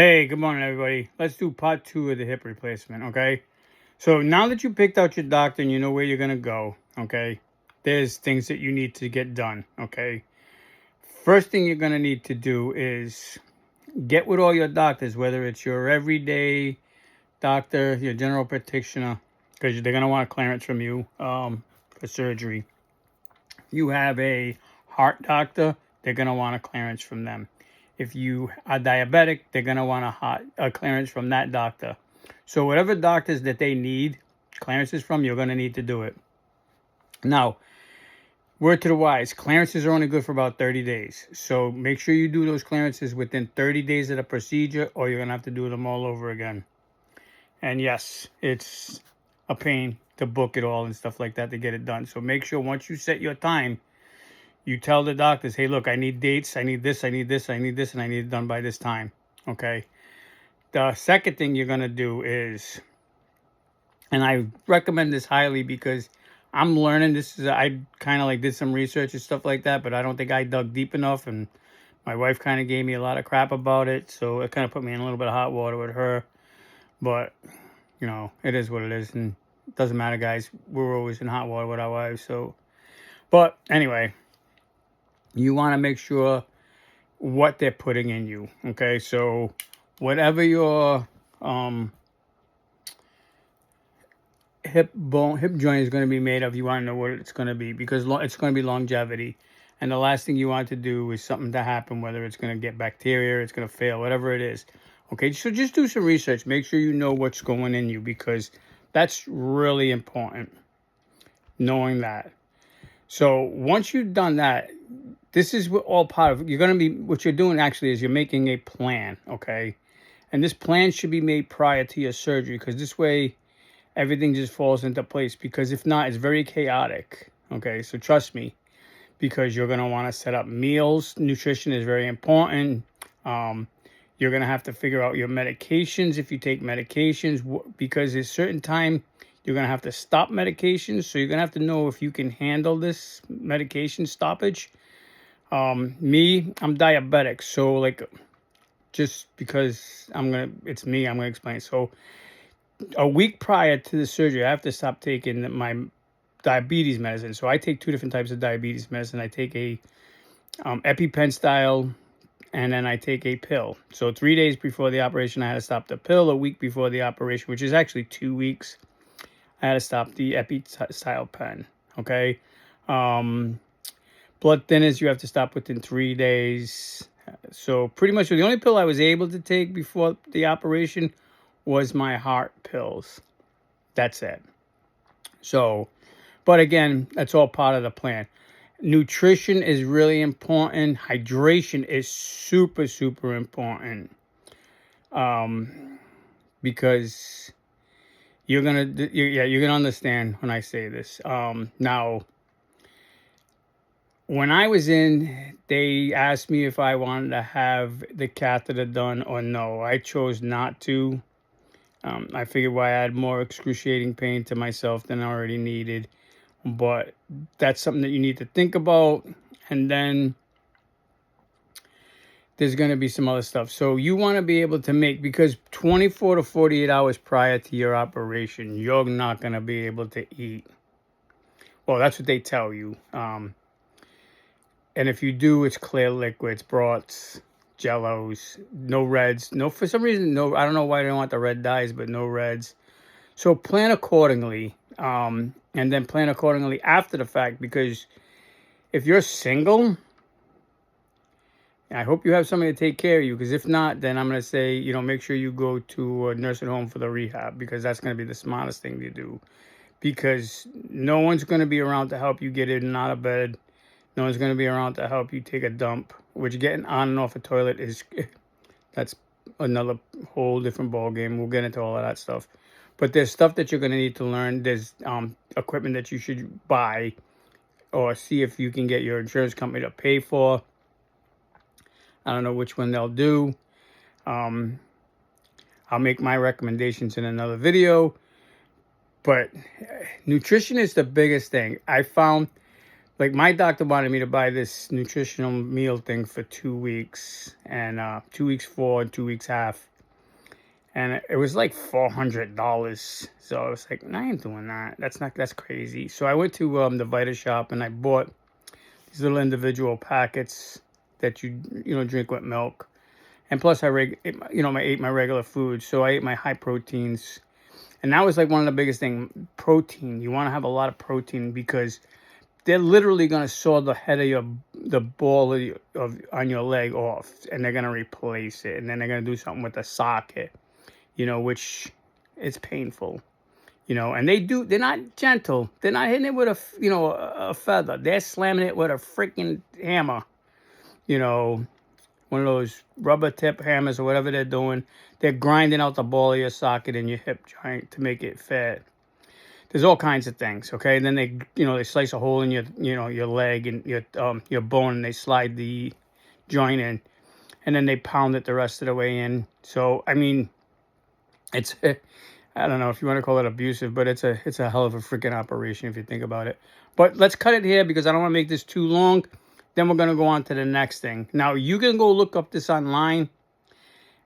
Hey, good morning, everybody. Let's do part two of the hip replacement, okay? So now that you picked out your doctor and you know where you're going to go, okay, there's things that you need to get done, okay? First thing you're going to need to do is get with all your doctors, whether it's your everyday doctor, your general practitioner, because they're going to want a clearance from you for surgery. You have a heart doctor, they're going to want a clearance from them. If you are diabetic, they're going to want a clearance from that doctor. So whatever doctors that they need clearances from, you're going to need to do it. Now, word to the wise, clearances are only good for about 30 days. So make sure you do those clearances within 30 days of the procedure, or you're going to have to do them all over again. And yes, it's a pain to book it all and stuff like that to get it done. So make sure once you set your time, you tell the doctors, hey, look, I need dates, I need this, I need this, I need this, and I need it done by this time. Okay. The second thing you're going to do is, and I recommend this highly because I'm learning this, I kind of like did some research and stuff like that, but I don't think I dug deep enough. And my wife kind of gave me a lot of crap about it. So it kind of put me in a little bit of hot water with her. But, you know, it is what it is. And it doesn't matter, guys. We're always in hot water with our wives. So, but anyway, you want to make sure what they're putting in you. Okay, so whatever your hip joint is going to be made of, you want to know what it's going to be, because it's going to be longevity. And the last thing you want to do is something to happen, whether it's going to get bacteria, it's going to fail, whatever it is. Okay, so just do some research. Make sure you know what's going in you, because that's really important, knowing that. So once you've done that, this is all part of, you're going to be, what you're doing actually is you're making a plan, okay? And this plan should be made prior to your surgery, because this way everything just falls into place. Because if not, it's very chaotic, okay? So trust me, because you're going to want to set up meals. Nutrition is very important. You're going to have to figure out your medications, if you take medications, because there's certain time you're going to have to stop medications. So you're going to have to know if you can handle this medication stoppage. I'm diabetic. So like, just because it's me, I'm going to explain. So a week prior to the surgery, I have to stop taking my diabetes medicine. So I take two different types of diabetes medicine. I take a EpiPen style, and then I take a pill. So 3 days before the operation, I had to stop the pill. A week before the operation, which is actually 2 weeks, I had to stop the Epi style pen. Okay. Blood thinners, you have to stop within 3 days. So pretty much the only pill I was able to take before the operation was my heart pills. That's it. So, but again, that's all part of the plan. Nutrition is really important. Hydration is super, super important. Because you're gonna understand when I say this. Now, when I was in, they asked me if I wanted to have the catheter done or no. I chose not to. I figured why I had more excruciating pain to myself than I already needed. But that's something that you need to think about. And then there's going to be some other stuff. So you want to be able to make, because 24 to 48 hours prior to your operation, you're not going to be able to eat. Well, that's what they tell you. And if you do, it's clear liquids, broths, jellos, no reds. No, for some reason, no, I don't know why they don't want the red dyes, but no reds. So plan accordingly. And then plan accordingly after the fact, because if you're single, I hope you have somebody to take care of you, because if not, then I'm going to say, you know, make sure you go to a nursing home for the rehab, because that's going to be the smartest thing to do, because no one's going to be around to help you get in and out of bed. No one's going to be around to help you take a dump, which getting on and off a toilet is, that's another whole different ball game. We'll get into all of that stuff. But there's stuff that you're going to need to learn. There's equipment that you should buy or see if you can get your insurance company to pay for. I don't know which one they'll do. I'll make my recommendations in another video. But nutrition is the biggest thing. I found, like, my doctor wanted me to buy this nutritional meal thing for 2 weeks. And 2 weeks full and 2 weeks half. and it was like $400. So I was like, "Nah, I ain't doing that. That's crazy." So I went to the Vita Shop and I bought these little individual packets that you drink with milk. And plus, I ate my regular food, so I ate my high proteins, and that was like one of the biggest thing. Protein. You want to have a lot of protein because they're literally gonna saw the head of the ball of on your leg off, and they're gonna replace it, and then they're gonna do something with the socket, which it's painful, and they're not gentle. They're not hitting it with a feather. They're slamming it with a freaking hammer, you know, one of those rubber tip hammers or whatever they're doing. They're grinding out the ball of your socket and your hip joint to make it fit. There's all kinds of things, okay? And then they slice a hole in your leg and your bone, and they slide the joint in, and then they pound it the rest of the way in. So I mean, it's I don't know if you want to call it abusive, but it's a hell of a freaking operation if you think about it. But let's cut it here because I don't want to make this too long. Then we're gonna go on to the next thing. Now you can go look up this online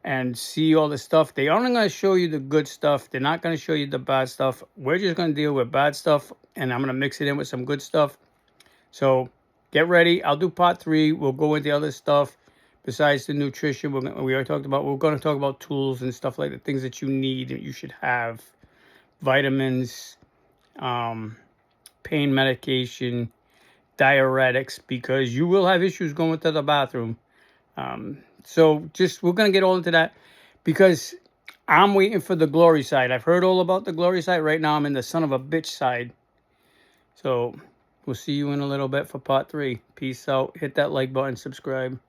and see all the stuff. They only going to show you the good stuff. They're not going to show you the bad stuff. We're just going to deal with bad stuff, and I'm going to mix it in with some good stuff. So get ready. I'll do part 3. We'll go into other stuff besides the nutrition. We're going to talk about tools and stuff like the things that you need and you should have. Vitamins, pain medication, diuretics, because you will have issues going to the bathroom. So we're going to get all into that because I'm waiting for the glory side. I've heard all about the glory side. Right now I'm in the son of a bitch side. So we'll see you in a little bit for part 3. Peace out. Hit that like button, subscribe.